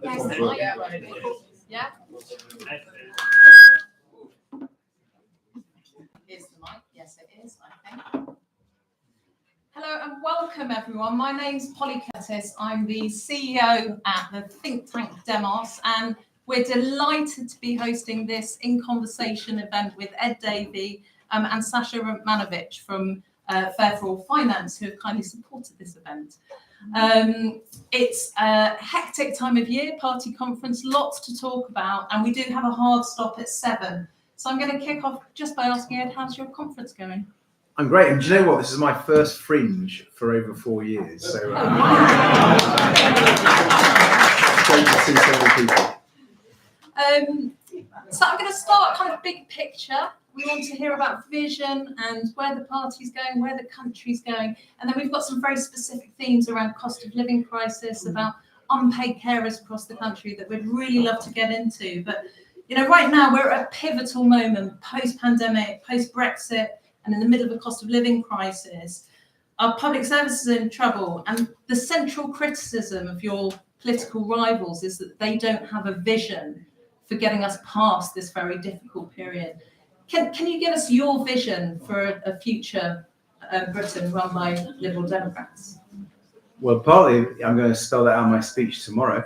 Yes, the mic. Yeah. Is the mic? Yes, it is, I think. Hello and welcome everyone. My name's Polly Curtis. I'm the CEO at the think tank Demos, and we're delighted to be hosting this In Conversation event with Ed Davey and Sacha Romanovitch from Fair for All Finance, who have kindly supported this event. It's a hectic time of year, party conference, lots to talk about, and we do have a hard stop at 7. So I'm going to kick off just by asking Ed, how's your conference going? I'm great, and do you know what? This is my first Fringe for over 4 years, so Oh, wow. great to see so many people. So I'm going to start kind of big picture. We want to hear about vision and where the party's going, where the country's going, and then we've got some very specific themes around cost of living crisis, about unpaid carers across the country that we'd really love to get into. But you know, right now we're at a pivotal moment, post-pandemic, post-Brexit, and in the middle of a cost of living crisis. Our public services are in trouble, and the central criticism of your political rivals is that they don't have a vision for getting us past this very difficult period. Can you give us your vision for a future Britain run by Liberal Democrats? Well, partly I'm going to spell that out in my speech tomorrow,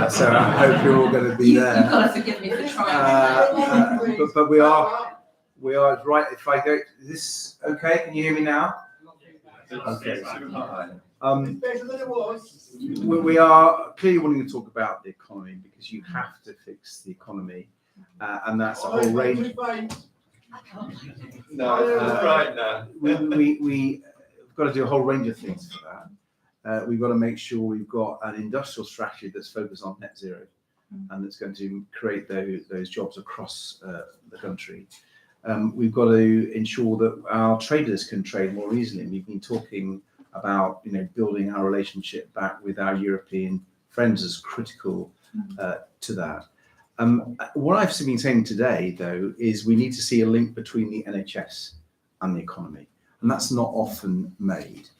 so I hope you're all going to be there. You've got to forgive me for trying. But we are right. If I go, is this okay? Can you hear me now? Okay. We are clearly wanting to talk about the economy because you have to fix the economy, and that's a whole range. We've got to do a whole range of things for that. We've got to make sure we've got an industrial strategy that's focused on net zero, and that's going to create those jobs across the country. We've got to ensure that our traders can trade more easily. And we've been talking about, building our relationship back with our European friends as critical to that. What I've been saying today, though, is we need to see a link between the NHS and the economy, and that's not often made.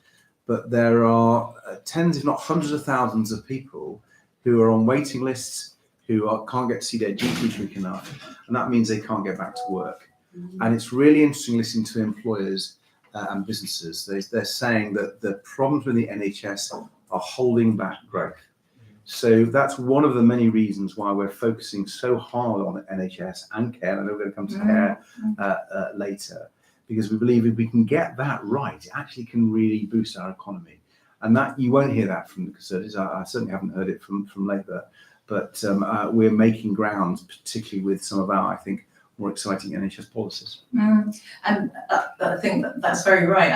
But there are tens, if not hundreds of thousands of people who are on waiting lists, who can't get to see their GP quick enough, and that means they can't get back to work. And it's really interesting listening to employers and businesses. They're saying that the problems with the NHS are holding back growth. So that's one of the many reasons why we're focusing so hard on NHS and care. I know we're going to come to care later, because we believe if we can get that right, it actually can really boost our economy. And that you won't hear that from the Conservatives. I certainly haven't heard it from Labour, but we're making ground, particularly with some of our, I think, more exciting NHS policies. And I think that's very right.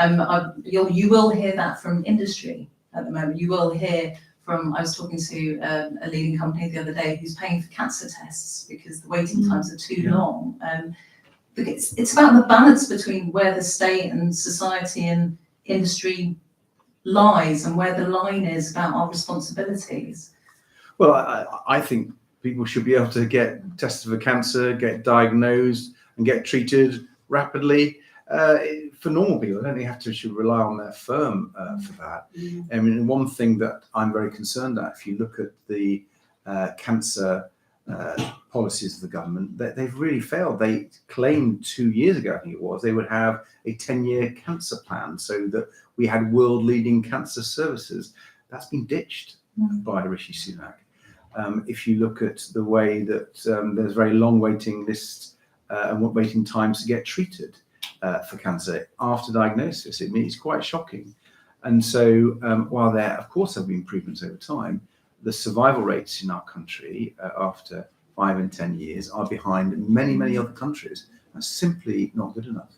You will hear that from industry at the moment. You will hear from, I was talking to a leading company the other day who's paying for cancer tests because the waiting times are too long. But it's about the balance between where the state and society and industry lies and where the line is about our responsibilities. Well, I think people should be able to get tested for cancer, get diagnosed and get treated rapidly. For normal people, I don't think should rely on their firm for that. I mean, one thing that I'm very concerned at, if you look at the cancer policies of the government, they've really failed. They claimed 2 years ago, I think it was, they would have a 10-year cancer plan so that we had world-leading cancer services. That's been ditched by Rishi Sunak. If you look at the way that there's very long waiting lists and waiting times to get treated for cancer after diagnosis, it's quite shocking. And so while there, of course, have been improvements over time, the survival rates in our country after 5 and 10 years are behind many, many other countries. That's simply not good enough.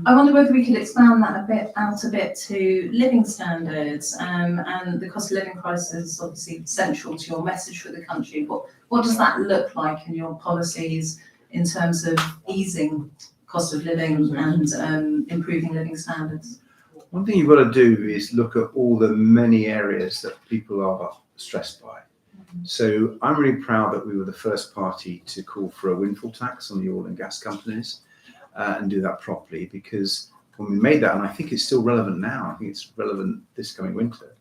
I wonder whether we could expand that out a bit to living standards, and the cost of living crisis is obviously central to your message for the country. What does that look like in your policies in terms of easing cost of living and improving living standards? One thing you've got to do is look at all the many areas that people are stressed by. So I'm really proud that we were the first party to call for a windfall tax on the oil and gas companies and do that properly, because when we made that, and I think it's still relevant now, I think it's relevant this coming winter,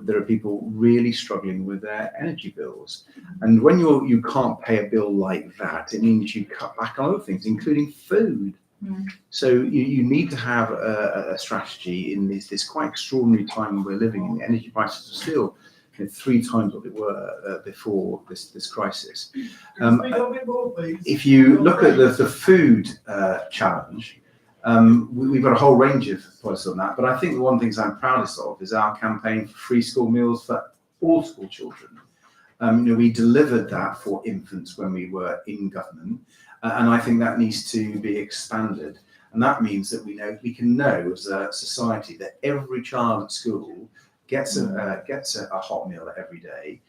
there are people really struggling with their energy bills. And when you can't pay a bill like that, it means you cut back on other things, including food. So you need to have a strategy in this quite extraordinary time we're living in. The energy prices are still 3 times what they were before this crisis. If you look at the food challenge, we've got a whole range of policies on that, but I think the one thing I'm proudest of is our campaign for free school meals for all school children. We delivered that for infants when we were in government, and I think that needs to be expanded. And that means that we can know as a society that every child at school gets a hot meal every day,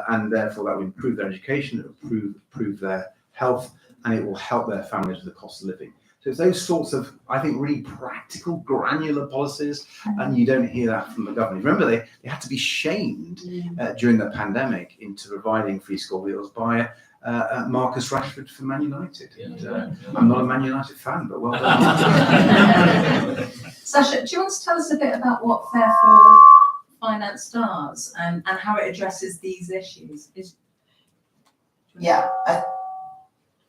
and therefore that will improve their education, it will improve their health, and it will help their families with the cost of living. So it's those sorts of, I think, really practical, granular policies, and you don't hear that from the government. Remember, they had to be shamed during the pandemic into providing free school meals by Marcus Rashford from Man United. I'm not a Man United fan, but well done. Sacha, do you want to tell us a bit about what Fair for Finance does and how it addresses these issues?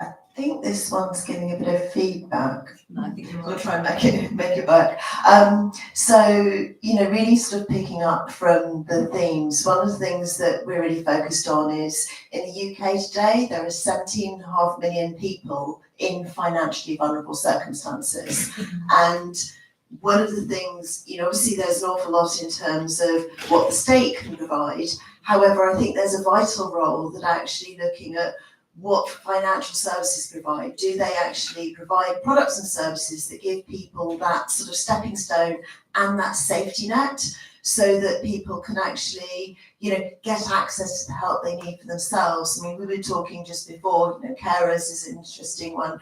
I think this one's giving a bit of feedback. No, I think We'll try and make it work. Really sort of picking up from the themes, one of the things that we're really focused on is in the UK today, there are 17.5 million people in financially vulnerable circumstances. And one of the things, obviously there's an awful lot in terms of what the state can provide. However, I think there's a vital role that actually looking at what financial services provide. Do they actually provide products and services that give people that sort of stepping stone and that safety net so that people can actually, get access to the help they need for themselves? I mean, we were talking just before, carers is an interesting one.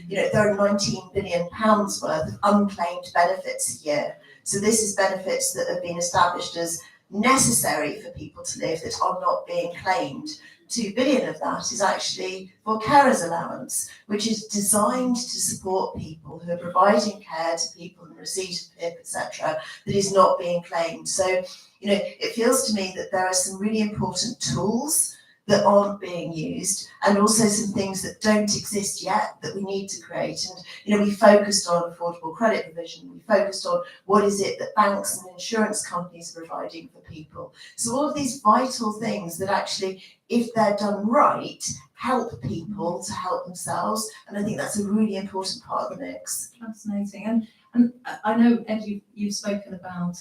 There are £19 billion worth of unclaimed benefits a year. So this is benefits that have been established as necessary for people to live that are not being claimed. 2 billion of that is actually for carers allowance, which is designed to support people who are providing care to people in receipt of PIP, etc., that is not being claimed. So, it feels to me that there are some really important tools that aren't being used, and also some things that don't exist yet that we need to create. And we focused on affordable credit provision, we focused on what is it that banks and insurance companies are providing for people. So all of these vital things that actually, if they're done right, help people to help themselves, and I think that's a really important part of the mix. Fascinating. And I know, Ed, you've spoken about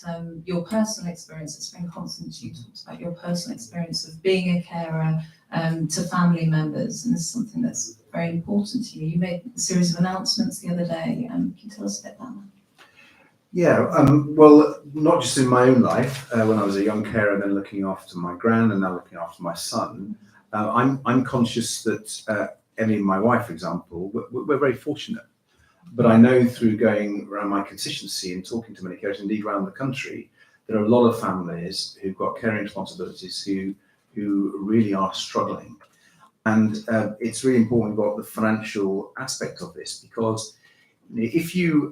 your personal experience. It's been constant. You talked about your personal experience of being a carer to family members, and this is something that's very important to you. You made a series of announcements the other day. Can you tell us a bit about that? Yeah, well, not just in my own life, when I was a young carer, then looking after my gran, and now looking after my son. I'm conscious that Emily, my wife, for example, we're very fortunate. But I know through going around my constituency and talking to many carers, indeed around the country, there are a lot of families who've got caring responsibilities who really are struggling. And it's really important we've got the financial aspect of this, because if your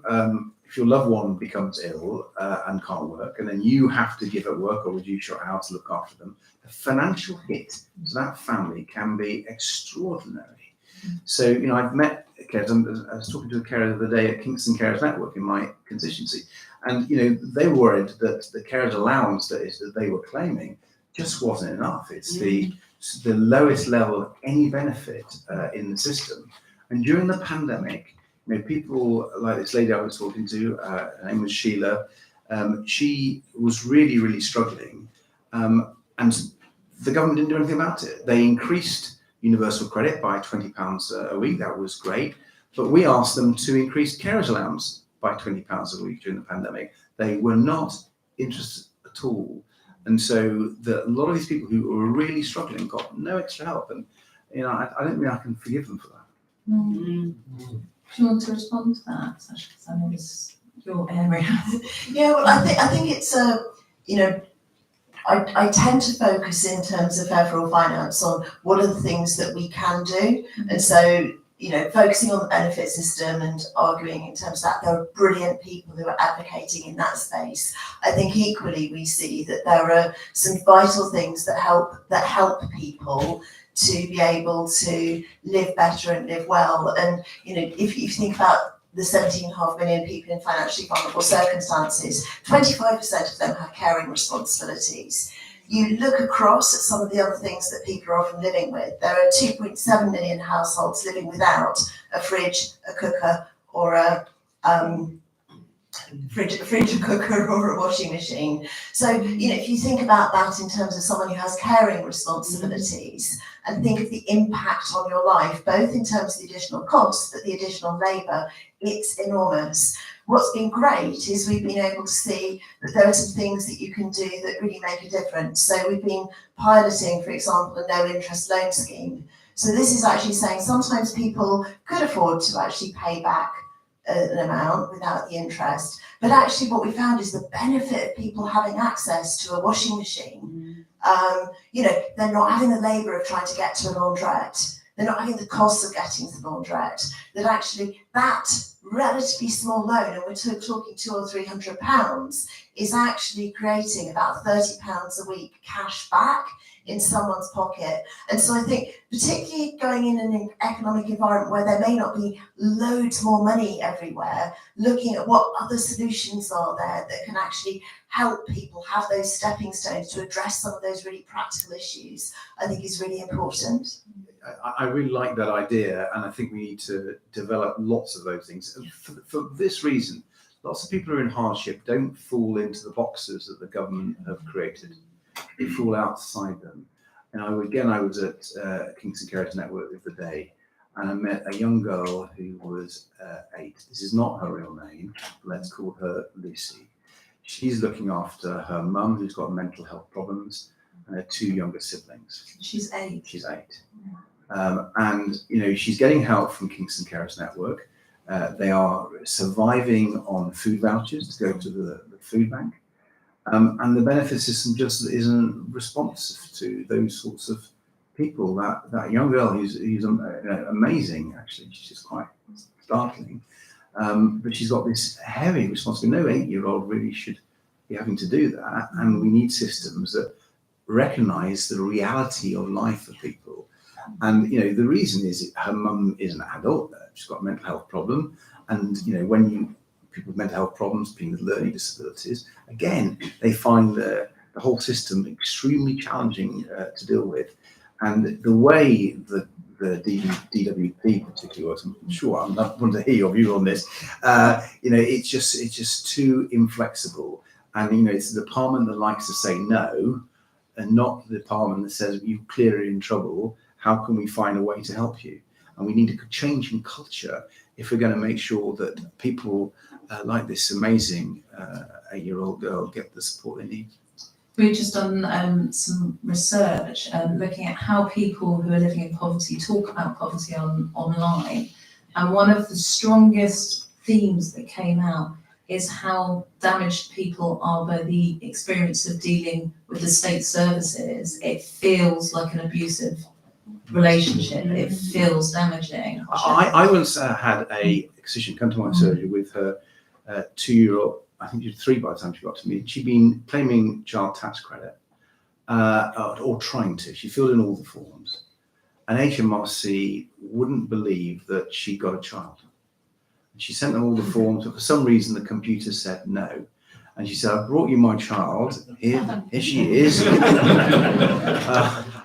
loved one becomes ill and can't work, and then you have to give up work or reduce your hours to look after them, the financial hit to that family can be extraordinary. So, I've met carers. I was talking to a carer the other day at Kingston Carers Network in my constituency, and they were worried that the carers allowance that they were claiming just wasn't enough. It's the lowest level of any benefit in the system. And during the pandemic, people like this lady I was talking to, her name was Sheila, she was really, really struggling, and the government didn't do anything about it. They increased universal credit by £20 a week. That was great. But we asked them to increase carers allowance by £20 a week during the pandemic. They were not interested at all. And so a lot of these people who were really struggling got no extra help. And, I don't think I can forgive them for that. Mm. Do you want to respond to that, Sacha? Because I know it's your area. Yeah, well, I think it's I tend to focus in terms of Fair for All Finance on what are the things that we can do. And so, focusing on the benefit system and arguing in terms of that. There are brilliant people who are advocating in that space. I think equally we see that there are some vital things that help people to be able to live better and live well. And if you think about the 17.5 million people in financially vulnerable circumstances, 25% of them have caring responsibilities. You look across at some of the other things that people are often living with. There are 2.7 million households living without a fridge, a cooker, or a cooker, or a washing machine. So, if you think about that in terms of someone who has caring responsibilities, and think of the impact on your life, both in terms of the additional costs, but the additional labour, it's enormous. What's been great is we've been able to see that there are some things that you can do that really make a difference. So we've been piloting, for example, a no interest loan scheme. So this is actually saying sometimes people could afford to actually pay back an amount without the interest. But actually what we found is the benefit of people having access to a washing machine. They're not having the labour of trying to get to a laundrette. They're not having the costs of getting to the laundrette. That actually that relatively small loan, and we're talking £200 or £300, is actually creating about £30 a week cash back in someone's pocket. And so I think, particularly going in an economic environment where there may not be loads more money everywhere, looking at what other solutions are there that can actually help people have those stepping stones to address some of those really practical issues, I think is really important. I really like that idea, and I think we need to develop lots of those things. And for this reason, lots of people who are in hardship don't fall into the boxes that the government have created. They fall outside them. And I was at Kingston Carers Network the other day, and I met a young girl who was 8. This is not her real name. Let's call her Lucy. She's looking after her mum, who's got mental health problems, and her 2 younger siblings. She's 8. She's 8. And she's getting help from Kingston Carers Network. They are surviving on food vouchers to go to the food bank. And the benefit system just isn't responsive to those sorts of people. That young girl who's amazing, actually, she's just quite startling. But she's got this heavy responsibility. No 8-year-old really should be having to do that. And we need systems that recognise the reality of life for people. And the reason is her mum is an adult. She's got a mental health problem, and when people with mental health problems, people with learning disabilities, again, they find the whole system extremely challenging to deal with. And the way that the DWP particularly works, I'm sure I'm not going to hear your view on this. It's just too inflexible, and it's the department that likes to say no, and not the department that says you're clearly in trouble. How can we find a way to help you? And we need a change in culture if we're going to make sure that people like this amazing 8-year-old girl get the support they need. We've just done some research looking at how people who are living in poverty talk about poverty online. And one of the strongest themes that came out is how damaged people are by the experience of dealing with the state services. It feels like an abusive relationship. It feels damaging. I once had a physician come to my surgery with her 2-year-old, I think she was 3 by the time she got to me. She'd been claiming child tax credit, or trying to. She filled in all the forms. And HMRC wouldn't believe that she got a child. She sent them all the forms, but for some reason the computer said no. And she said, "I brought you my child. Here she is."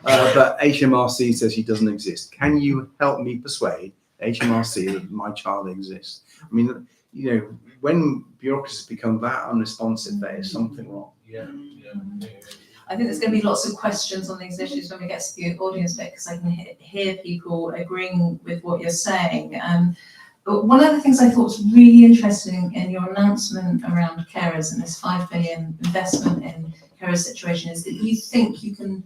But HMRC says she doesn't exist. Can you help me persuade HMRC that my child exists? I mean, when bureaucracies become that unresponsive, there is something wrong. Yeah. I think there's going to be lots of questions on these issues when we get to the audience bit, because I can hear people agreeing with what you're saying. But one of the things I thought was really interesting in your announcement around carers and this £5 billion investment in carers situation is that you think you can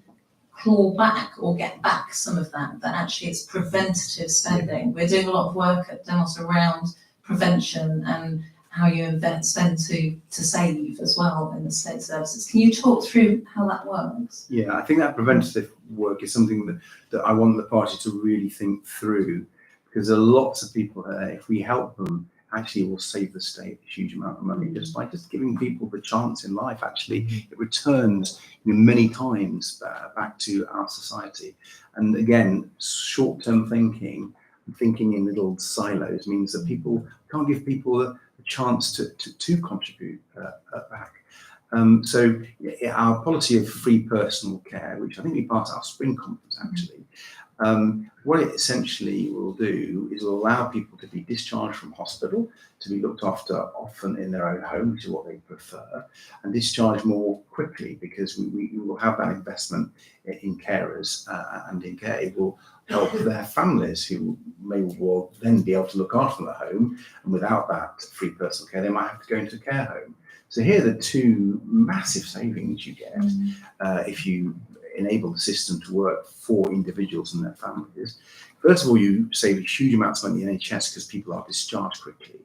claw back or get back some of that actually it's preventative spending. We're doing a lot of work at Demos around prevention and how you spend to save as well in the state services. Can you talk through how that works? Yeah, I think that preventative work is something that I want the party to really think through. because there are lots of people that if we help them, actually will save the state a huge amount of money just by just giving people the chance in life. Actually, it returns many times back to our society. And again, short-term thinking in little silos means that people can't give people a chance to contribute back. So our policy of free personal care, which I think we passed at our spring conference actually, what it essentially will do is will allow people to be discharged from hospital, to be looked after often in their own home, which is what they prefer, and discharged more quickly because we will have that investment in carers and in care. It will help their families who may well then be able to look after them at home, and without that free personal care, they might have to go into a care home. So here are the two massive savings you get if you enable the system to work for individuals and their families. First of all, you save huge amounts of money in the NHS because people are discharged quickly.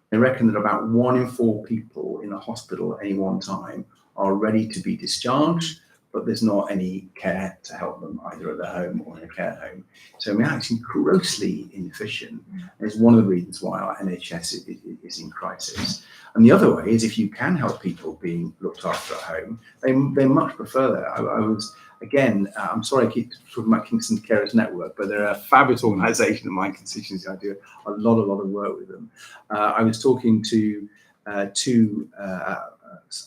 They reckon that about 1 in 4 people in a hospital at any one time are ready to be discharged, but there's not any care to help them either at their home or in a care home. So we're actually grossly inefficient. And it's one of the reasons why our NHS is in crisis. And the other way is if you can help people being looked after at home, they much prefer that. I was, again, I'm sorry I keep talking about Kingston Carers Network, but they're a fabulous organisation in my constituency. I do a lot of work with them. I was talking to a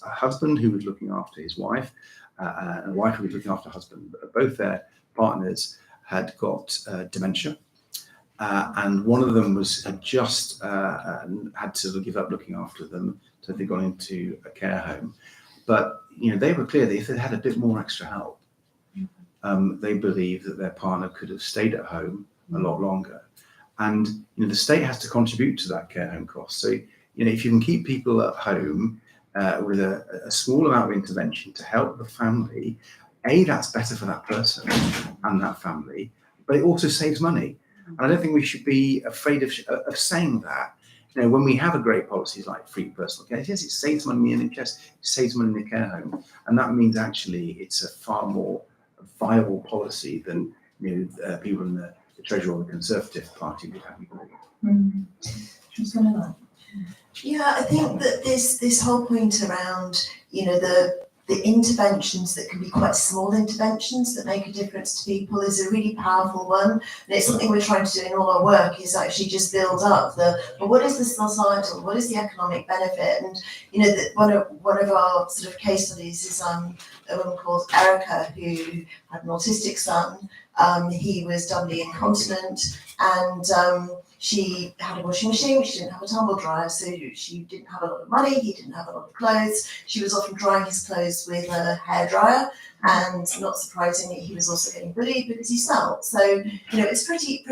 husband who was looking after his wife, and a wife who was looking after her husband. Both their partners had got dementia. And one of them had just had to give up looking after them, so they'd gone into a care home. But they were clear that if they'd had a bit more extra help, they believed that their partner could have stayed at home a lot longer. And the state has to contribute to that care home cost. So if you can keep people at home with a small amount of intervention to help the family, that's better for that person and that family, but it also saves money. And I don't think we should be afraid of saying that. When we have a great policies like free personal care, yes, it saves money in the NHS, it saves money in the care home, and that means actually it's a far more viable policy than people in the Treasury or the Conservative Party would have you believe. Yeah, I think that this whole point around the interventions that can be quite small interventions that make a difference to people is a really powerful one. And it's something we're trying to do in all our work, is actually just build up what is the societal, what is the economic benefit? And one of our sort of case studies is a woman called Erica who had an autistic son. He was doubly incontinent, and she had a washing machine, she didn't have a tumble dryer, so she didn't have a lot of money, he didn't have a lot of clothes. She was often drying his clothes with a hairdryer, and not surprisingly, he was also getting bullied because he smelled. So, it's pretty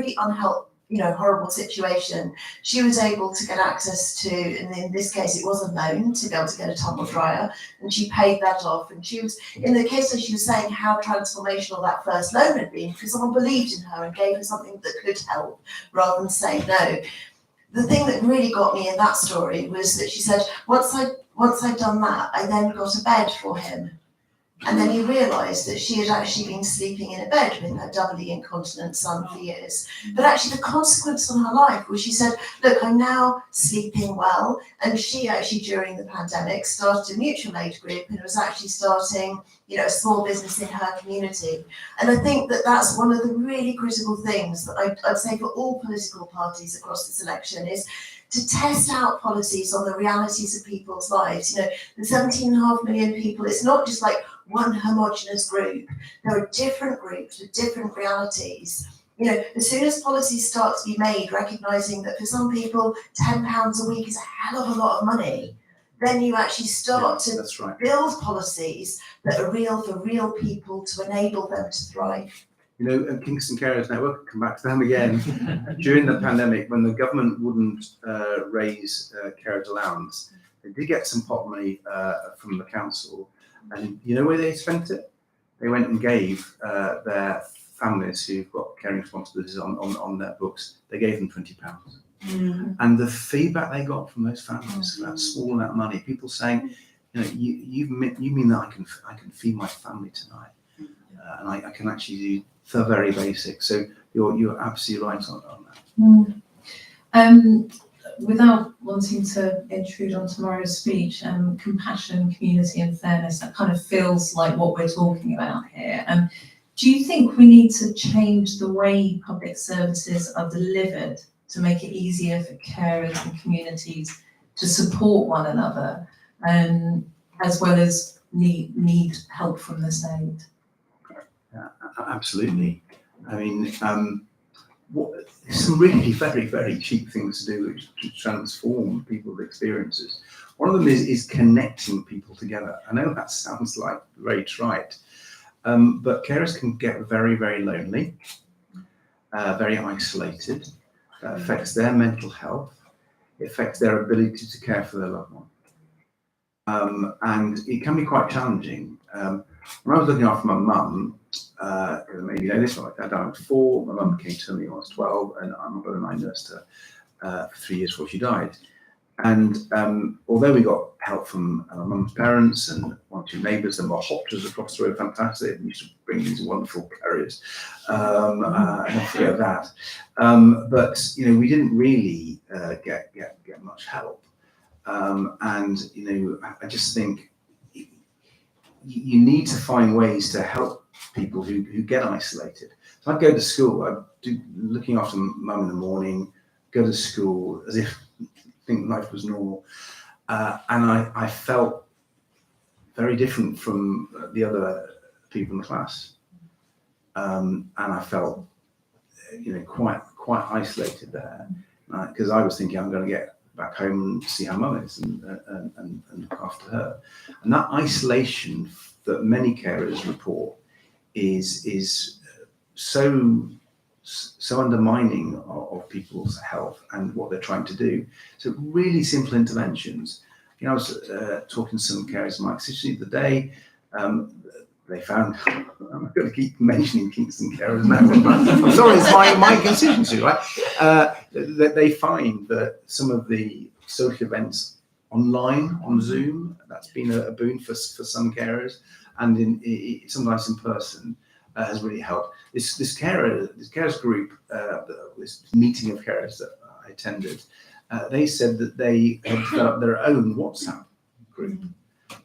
horrible situation. She was able to get access to, and in this case, it was a loan to be able to get a tumble dryer, and she paid that off. And she was, in the case that she was saying how transformational that first loan had been, because someone believed in her and gave her something that could help rather than say no. The thing that really got me in that story was that she said, once I'd done that, I then got a bed for him. And then he realised that she had actually been sleeping in a bed with her doubly incontinent son for years. But actually the consequence on her life was she said, look, I'm now sleeping well. And she actually, during the pandemic, started a mutual aid group and was actually starting, a small business in her community. And I think that that's one of the really critical things that I'd say for all political parties across this election is to test out policies on the realities of people's lives. The 17.5 million people, it's not just like one homogenous group. There are different groups with different realities. As soon as policies start to be made, recognising that for some people, £10 a week is a hell of a lot of money, then you actually start to build policies that are real for real people to enable them to thrive. Kingston Carers Network, come back to them again. During the pandemic, when the government wouldn't raise carers allowance, they did get some pot money from the council. And you know where they spent it? They went and gave their families who've got caring responsibilities on their books, they gave them £20. And the feedback they got from those families, that small amount of money, people saying, you mean that I can feed my family tonight, and I can actually do the very basics. So you're absolutely right on that. Without wanting to intrude on tomorrow's speech, compassion, community and fairness, that kind of feels like what we're talking about here. Do you think we need to change the way public services are delivered to make it easier for carers and communities to support one another, as well as need help from the state? Absolutely. I mean, some really very, very cheap things to do to transform people's experiences. One of them is connecting people together. I know that sounds like very trite, but carers can get very, very lonely, very isolated. That affects their mental health. It affects their ability to care for their loved one. And it can be quite challenging. When I was looking after my mum, maybe you know this one, I died at 4, my mum came to me when I was 12, and my brother and I nursed her for 3 years before she died. And although we got help from my mum's parents and one or two neighbours, and our Hopters across the road, fantastic, we used to bring these wonderful carriers, and forget that. But you know, we didn't really get much help. And you know, I just think you need to find ways to help people who get isolated. So I'd go to school, I'd do looking after mum in the morning, go to school as if think life was normal, and I felt very different from the other people in the class, and I felt, you know, quite isolated there, because I was thinking I'm going to get back home and see how mum is and look after her. And that isolation that many carers report is so undermining of people's health and what they're trying to do. So really simple interventions. You know, I was talking to some carers in my constituency the other day. They found, I'm going to keep mentioning Kingston carers now. I'm sorry, it's my constituency, right? That they find that some of the social events online on Zoom, that's been a boon for some carers, and sometimes in person has really helped. This carers group, this meeting of carers that I attended, they said that they had developed their own WhatsApp group.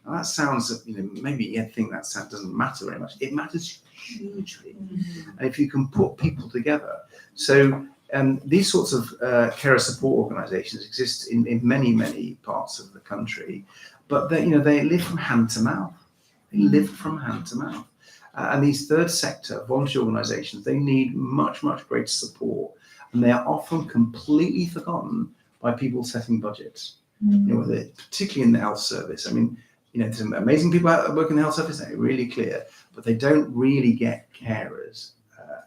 Now that sounds, you know, maybe you think that doesn't matter very much. It matters hugely, and if you can put people together. So these sorts of carer support organisations exist in many parts of the country, but they live from hand to mouth. They live from hand to mouth. And these third sector voluntary organisations, they need much greater support, and they are often completely forgotten by people setting budgets. You know, particularly in the health service. I mean, you know, some amazing people that work in the health service, they're really clear, but they don't really get carers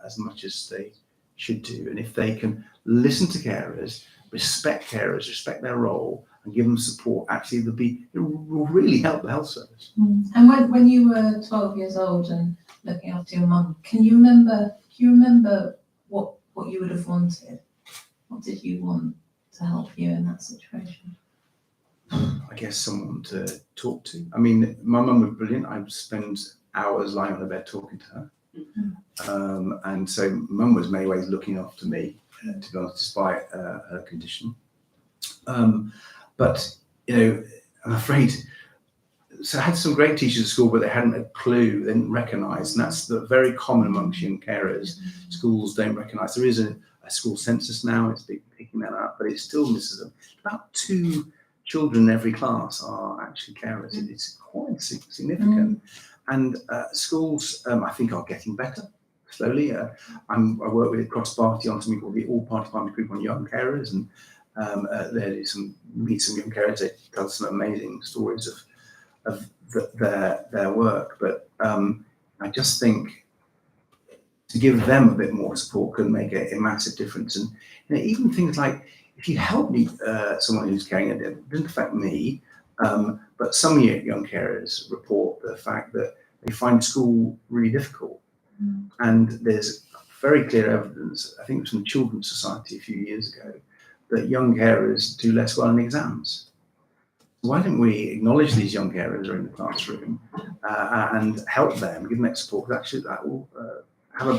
as much as they should do. And if they can listen to carers, respect their role, and give them support, actually it will really help the health service. And when you were 12 years old and looking after your mum, do you remember what you would have wanted? What did you want to help you in that situation? I guess someone to talk to. I mean, my mum was brilliant. I would spend hours lying on the bed talking to her. And so mum was in many ways looking after me, to be honest, despite her condition. But, you know, I'm afraid, so I had some great teachers at school, but they hadn't a clue, they didn't recognise, and that's very common amongst young carers. Schools don't recognise. There is a school census now, it's picking that up, but it still misses them. About 2 children in every class are actually carers. It's quite significant. And schools, I think, are getting better slowly. I work with a cross-party on something called the All-Party Partner Group on Young Carers, and meet some young carers. They tell some amazing stories of their work. But I just think to give them a bit more support could make a massive difference. And you know, even things like, if you help me, someone who's caring, it didn't affect me, but some young carers report the fact that they find school really difficult. And there's very clear evidence, I think it was from Children's Society a few years ago, that young carers do less well in exams. Why don't we acknowledge these young carers are in the classroom and help them, give them extra support? Because actually that will have a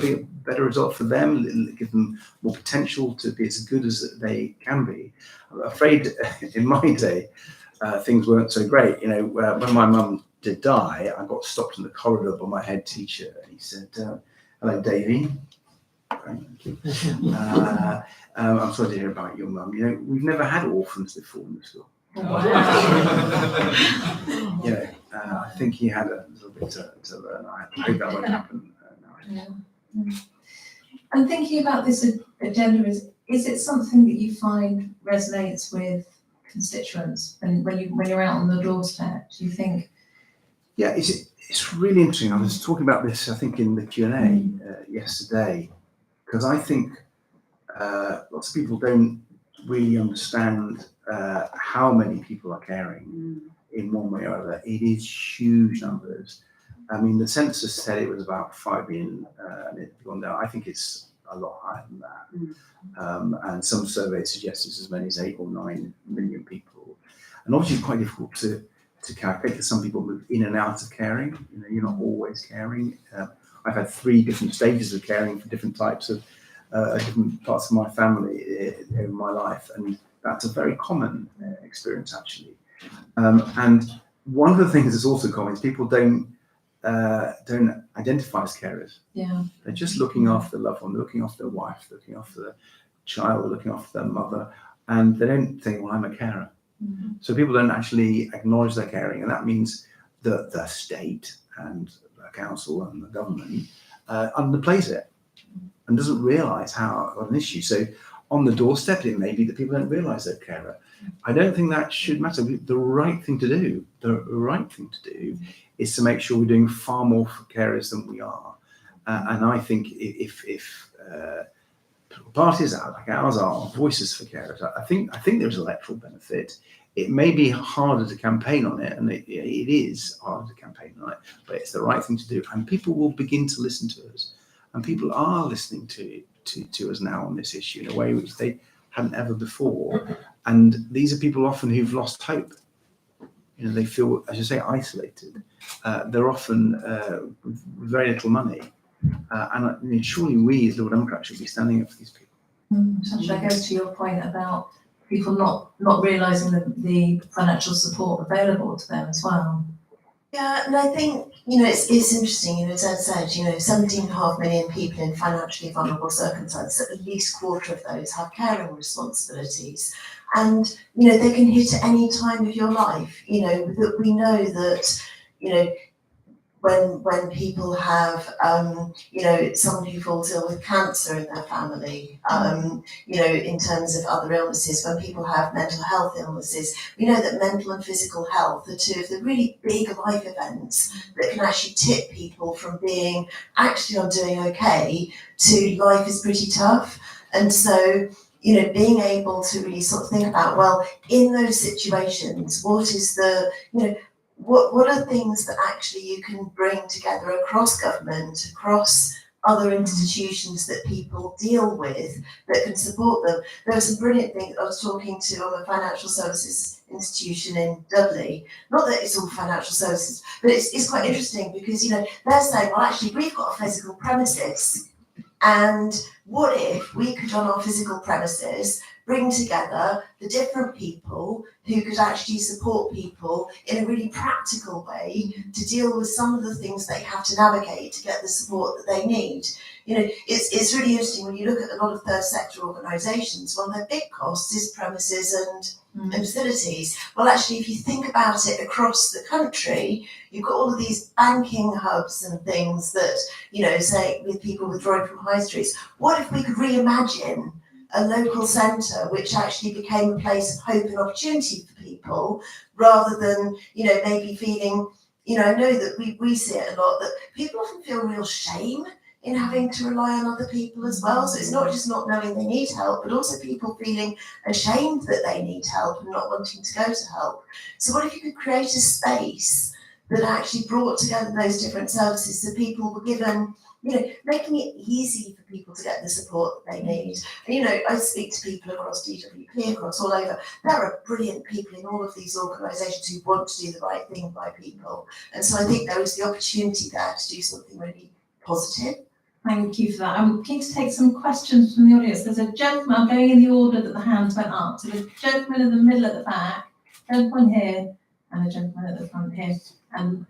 better result for them, it'll give them more potential to be as good as they can be. I'm afraid in my day, things weren't so great. You know, when my mum did die, I got stopped in the corridor by my head teacher, and he said, "Hello, Davey. Thank you. I'm sorry to hear about your mum. You know, we've never had orphans before in the school." You know, I think he had a little bit to learn. I hope that won't happen now. And thinking about this agenda, is it something that you find resonates with constituents, and when you're out on the doorstep, do you think? Yeah, it's really interesting. I was talking about this, I think, in the Q&A yesterday, because I think lots of people don't really understand how many people are caring in one way or other. It is huge numbers. I mean, the census said it was about 5 million, and it's gone down. I think it's a lot higher than that. And some surveys suggest it's as many as 8 or 9 million people. And obviously, it's quite difficult to calculate, because some people move in and out of caring. You know, you're not always caring. I've had 3 different stages of caring for different types of different parts of my family in my life, and that's a very common experience, actually. And one of the things that's also common is people don't identify as carers. Yeah. They're just looking after the loved one, looking after their wife, looking after the child, looking after their mother, and they don't think, well, I'm a carer. So people don't actually acknowledge their caring, and that means that the state and the council and the government underplays it and doesn't realise how an issue. So on the doorstep, it may be that people don't realise they're a carer. I don't think that should matter. The right thing to do is to make sure we're doing far more for carers than we are. And I think if parties like ours are voices for carers, I think there's electoral benefit. It may be harder to campaign on it, and it is harder to campaign on it, but it's the right thing to do. And people will begin to listen to us. And people are listening to us now on this issue in a way which they hadn't ever before. And these are people often who've lost hope. You know, they feel, as you say, isolated. They're often with very little money. And I mean, surely we as Liberal Democrats should be standing up for these people. Sacha, that goes to your point about people not realising the financial support available to them as well. Yeah, and I think, you know, it's interesting, you know, as Ed said, you know, 17.5 million people in financially vulnerable circumstances, at least a quarter of those have caring responsibilities. And, you know, they can hit at any time of your life, you know, that we know that, you know, when people have, you know, somebody who falls ill with cancer in their family, you know, in terms of other illnesses, when people have mental health illnesses, we know that mental and physical health are 2 of the really big life events that can actually tip people from being, actually I'm doing okay, to life is pretty tough. And so, you know, being able to really sort of think about, well, in those situations, what is the, you know, what are things that actually you can bring together across government, across other institutions that people deal with that can support them? There were some brilliant things. I was talking to a financial services institution in Dudley. Not that it's all financial services, but it's quite interesting because, you know, they're saying, well, actually, we've got a physical premises. And what if we could, on our physical premises, bring together the different people who could actually support people in a really practical way to deal with some of the things they have to navigate to get the support that they need. You know, it's really interesting when you look at a lot of third sector organisations, one of their big costs is premises and facilities. Well, actually, if you think about it across the country, you've got all of these banking hubs and things that, you know, say with people withdrawing from high streets. What if we could reimagine a local centre which actually became a place of hope and opportunity for people, rather than, you know, maybe feeling, you know, I know that we see it a lot, that people often feel real shame in having to rely on other people as well. So it's not just not knowing they need help, but also people feeling ashamed that they need help and not wanting to go to help. So what if you could create a space that actually brought together those different services so people were given, you know, making it easy for people to get the support that they need. And, you know, I speak to people across DWP, across all over. There are brilliant people in all of these organisations who want to do the right thing by people. And so I think there is the opportunity there to do something really positive. Thank you for that. I'm keen to take some questions from the audience. There's a gentleman, I'm going in the order that the hands went up. So there's a gentleman in the middle at the back, gentleman here, and a gentleman at the front here, and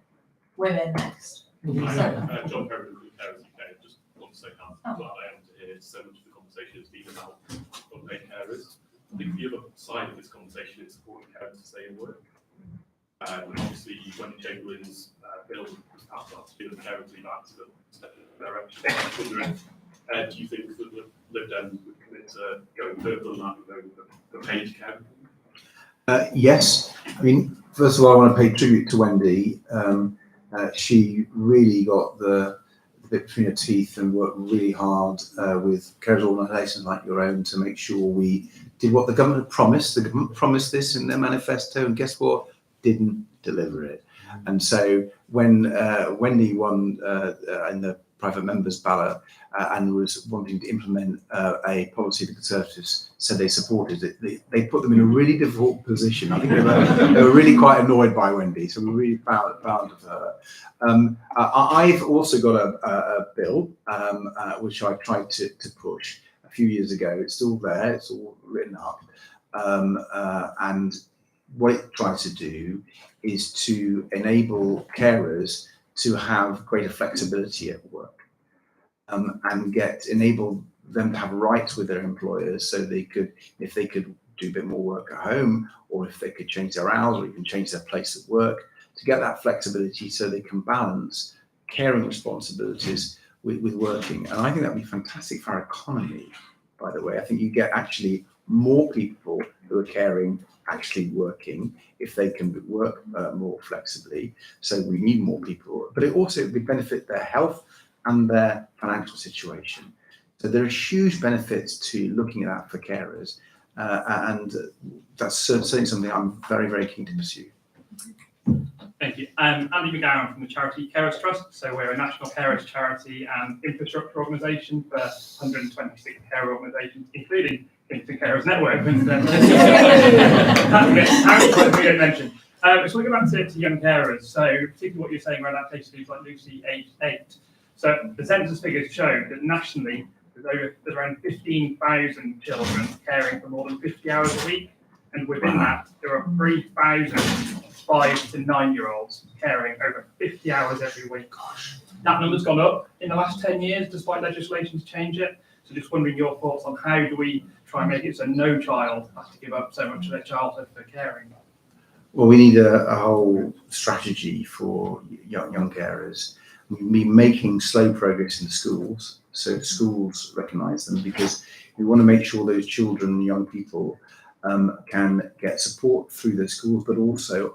women next. Hi, John Perry from Carers UK. Just want to say how glad I am to hear so much of the conversation has been about unpaid carers. I think the other side of this conversation is supporting carers to stay in work. And obviously, when Chamberlain's bill was passed last year, the Carers Leave Act to step in that direction. I was wondering, do you think that the Lib Dems would commit to going further than that with the paid care? Yes. I mean, first of all, I want to pay tribute to Wendy. She really got the bit between her teeth and worked really hard with carers organisations like your own to make sure we did what the government promised. The government promised this in their manifesto, and guess what? Didn't deliver it. And so when Wendy won in the private members ballot and was wanting to implement a policy the Conservatives said they supported it, they put them in a really difficult position. I think they were really quite annoyed by Wendy, so we're really proud of her. I've also got a bill which I tried to push a few years ago. It's still there, it's all written up, and what it tries to do is to enable carers to have greater flexibility at work, and enable them to have rights with their employers, so they could, if they could do a bit more work at home, or if they could change their hours, or even change their place of work, to get that flexibility so they can balance caring responsibilities with working. And I think that would be fantastic for our economy, by the way. I think you get actually more people who are caring actually working if they can work more flexibly. So we need more people, but it also would benefit their health and their financial situation. So there are huge benefits to looking at that for carers, and that's certainly something I'm very, very keen to pursue. Thank you. I'm Andy McGowan from the charity Carers Trust. So we're a national carers charity and infrastructure organisation for 126 care organisations, including Instant Carers Network. We don't mention. So we go back to young carers. So particularly what you're saying around applications like Lucy, aged 8. So the census figures show that nationally there's around 15,000 children caring for more than 50 hours a week, and within that there are 3,000 5 to 9-year-olds caring over 50 hours every week. Gosh, that number's gone up in the last 10 years, despite legislation to change it. So just wondering your thoughts on how do we try and make it so no child has to give up so much of their childhood for caring? Well, we need a whole strategy for young carers. We're making slow progress in the schools, so schools recognise them, because we want to make sure those children and young people can get support through their schools, but also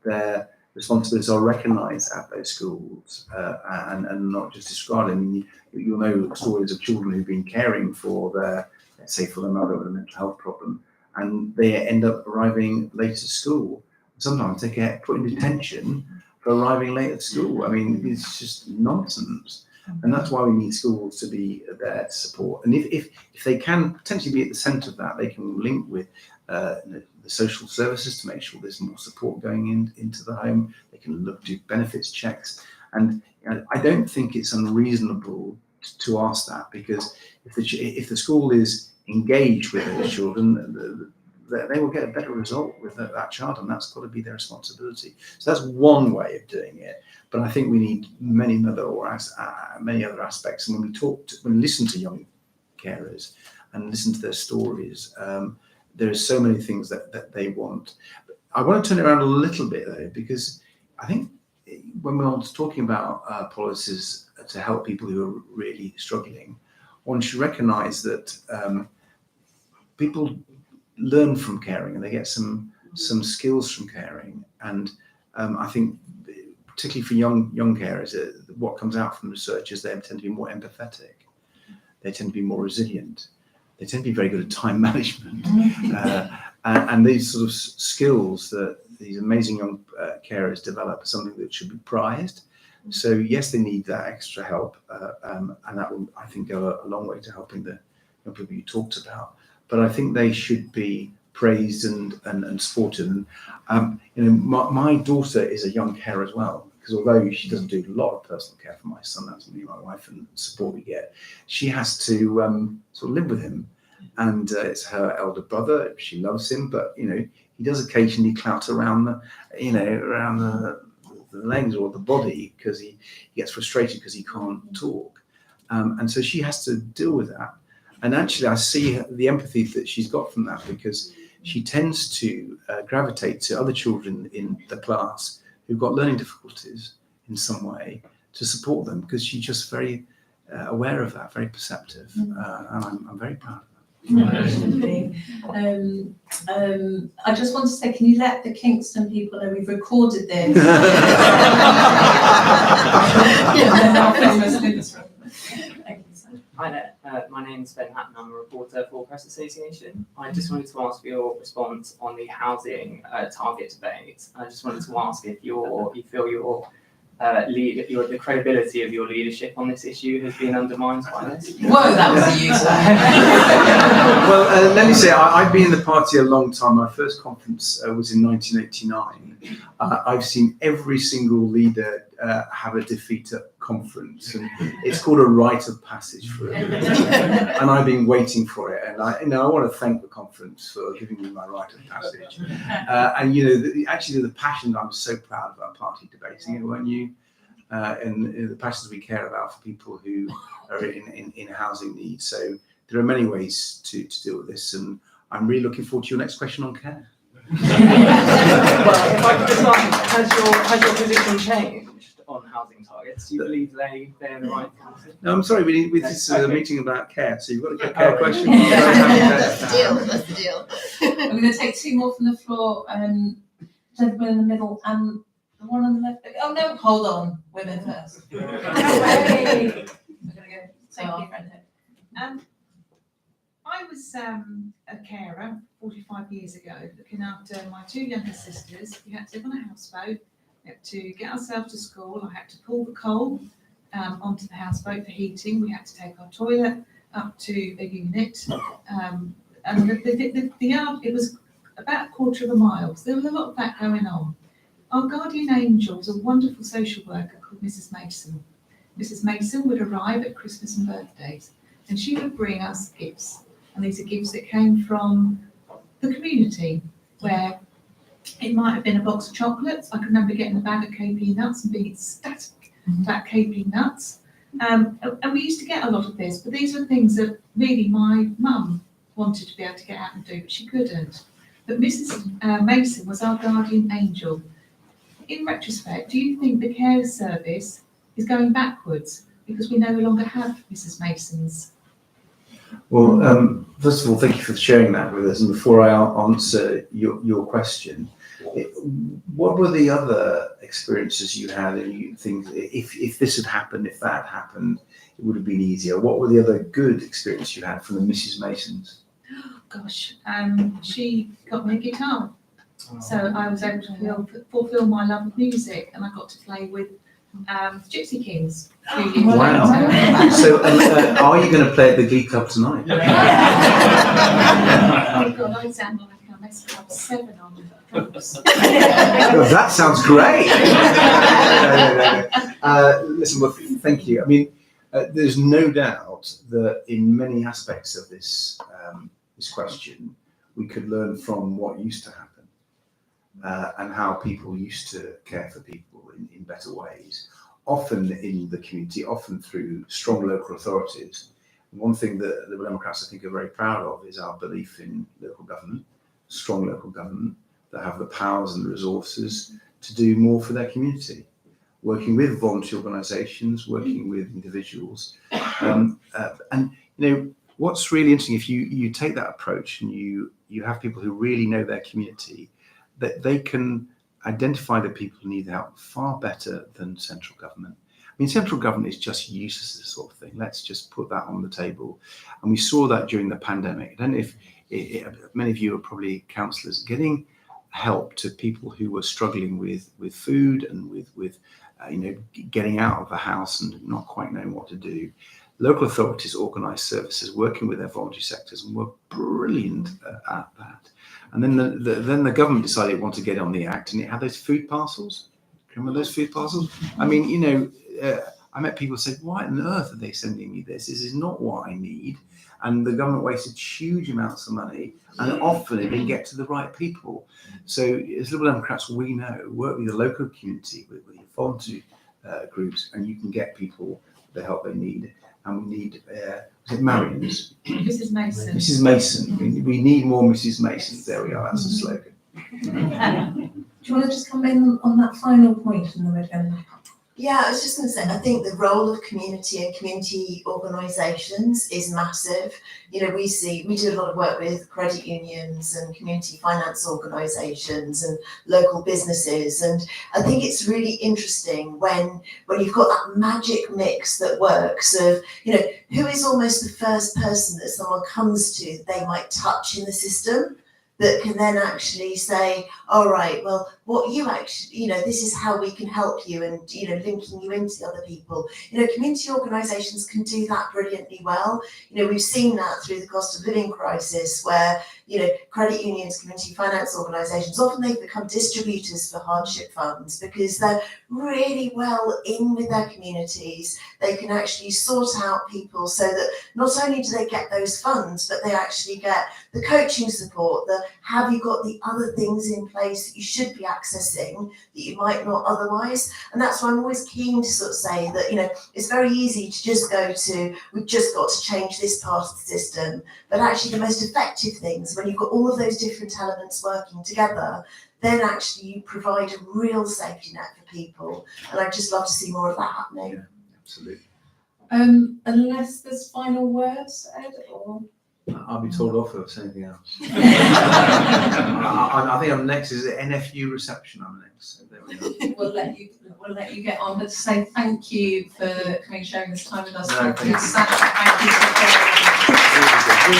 their responsibilities are recognised at those schools and not just described. I mean, you'll know stories of children who've been caring for their, let's say, for their mother with a mental health problem, and they end up arriving late to school. Sometimes they get put in detention for arriving late at school. I mean, it's just nonsense. And that's why we need schools to be there to support. And if they can potentially be at the centre of that, they can link with the social services to make sure there's more support going into the home. They can do benefits checks. And I don't think it's unreasonable to ask that, because if the school is engaged with those children, they will get a better result with that child, and that's got to be their responsibility. So that's one way of doing it. But I think we need many other aspects. And when we listen to young carers and listen to their stories, there are so many things that they want. I want to turn it around a little bit though, because I think when we're talking about policies to help people who are really struggling, one should recognise that people learn from caring and they get some skills from caring. And I think particularly for young carers, what comes out from research is they tend to be more empathetic, they tend to be more resilient, they tend to be very good at time management, and these sort of skills that these amazing young carers develop are something that should be prized. So yes, they need that extra help, and that will, I think, go a long way to helping the young people you talked about. But I think they should be praised and supported. And my daughter is a young carer as well, because because although she doesn't do a lot of personal care for my son, that's me, my wife, and support we get, she has to sort of live with him. And it's her elder brother. She loves him, but he does occasionally clout around the legs or the body because he gets frustrated because he can't talk, and so she has to deal with that. And actually, I see the empathy that she's got from that, because she tends to gravitate to other children in the class who've got learning difficulties in some way to support them, because she's just very aware of that, very perceptive, and I'm very proud of that. I just want to say, can you let the Kingston people know we've recorded this? Hi there, my name's Ben Hatton, I'm a reporter for Press Association. I just wanted to ask for your response on the housing target debate. I just wanted to ask if you feel the credibility of your leadership on this issue has been undermined by this. Whoa, that was a use. Well, let me say, I've been in the party a long time. My first conference was in 1989. I've seen every single leader have a defeat at conference, and it's called a rite of passage for it. And I've been waiting for it, and I want to thank the conference for giving me my rite of passage. And actually, the passion, I'm so proud of our party debating it, weren't you? And the passions we care about for people who are in housing needs. So there are many ways to deal with this, and I'm really looking forward to your next question on care. Well, if I could just ask, has your position changed on housing targets? Do you believe they're the right thing? No, I'm sorry, this is a meeting about care, so you've got to get care questions. That's the deal. I'm going to take two more from the floor. Gentleman in the middle and the one on the left. Oh no, hold on, women first. We're going to go take our friend here. I was a carer 45 years ago, looking after my two younger sisters. We had to live on a houseboat. We had to get ourselves to school. I had to pull the coal onto the houseboat for heating. We had to take our toilet up to a unit. And the yard, it was about a quarter of a mile. So there was a lot of that going on. Our guardian angel was a wonderful social worker called Mrs. Mason. Mrs. Mason would arrive at Christmas and birthdays, and she would bring us gifts. And these are gifts that came from the community, where it might have been a box of chocolates. I can remember getting a bag of KP nuts and being ecstatic about KP nuts. And we used to get a lot of this, but these were things that really my mum wanted to be able to get out and do, but she couldn't. But Mrs. Mason was our guardian angel. In retrospect, do you think the care service is going backwards because we no longer have Mrs. Masons? Well, first of all, thank you for sharing that with us. And before I answer your question, what were the other experiences you had, and you think if this had happened, if that happened, it would have been easier? What were the other good experiences you had from the Mrs. Masons? Gosh, she got me a guitar. So I was able to fulfill my love of music, and I got to play with Gypsy Kings. Wow. So are you going to play at the Glee Club tonight? Oh God, I sound like I messed Club 7 on the drums. Well, that sounds great. Listen, well, thank you. I mean, there's no doubt that in many aspects of this question, we could learn from what used to happen. And how people used to care for people in better ways, often in the community, often through strong local authorities. One thing that the Democrats, I think, are very proud of is our belief in local government, strong local government that have the powers and the resources to do more for their community, working with voluntary organisations, working with individuals. And what's really interesting, if you take that approach and you have people who really know their community, that they can identify the people who need help far better than central government. I mean, central government is just useless at this sort of thing. Let's just put that on the table. And we saw that during the pandemic. I don't know if many of you are probably councillors, getting help to people who were struggling with food and with getting out of the house and not quite knowing what to do. Local authorities organised services working with their voluntary sectors and were brilliant at that. And then the government decided it wanted to get on the act, and it had those food parcels. Can we those food parcels? I mean, you know, I met people who said, why on earth are they sending me this? This is not what I need. And the government wasted huge amounts of money, and often it didn't get to the right people. So as Liberal Democrats, we know, work with the local community, with your voluntary groups, and you can get people the help they need. And we need, is it Marion's? Mrs Mason. Mrs Mason. We need more Mrs Masons. There we are, that's the slogan. Do you want to just come in on that final point and then we're going to Yeah, I was just going to say, I think the role of community and community organisations is massive. You know, we do a lot of work with credit unions and community finance organisations and local businesses. And I think it's really interesting when you've got that magic mix that works of, you know, who is almost the first person that someone comes to they might touch in the system, that can then actually say, all right, well, what you actually, you know, this is how we can help you, and, you know, linking you into other people. You know, community organisations can do that brilliantly well. You know, we've seen that through the cost of living crisis where, you know, credit unions, community finance organisations, often they've become distributors for hardship funds because they're really well in with their communities. They can actually sort out people so that not only do they get those funds, but they actually get the coaching support, the have you got the other things in place that you should be accessing that you might not otherwise. And that's why I'm always keen to sort of say that, you know, it's very easy to just go to, we've just got to change this part of the system. But actually the most effective things, when you've got all of those different elements working together, then actually you provide a real safety net for people. And I'd just love to see more of that happening. Yeah, absolutely. unless there's final words, Ed, or? I'll be told off if it's anything else. I think I'm next. Is it NFU reception? I'm next. So there we go. We'll let you get on, but to say thank you for coming and sharing this time with us. No, thank you. Sacha, thank you for sharing.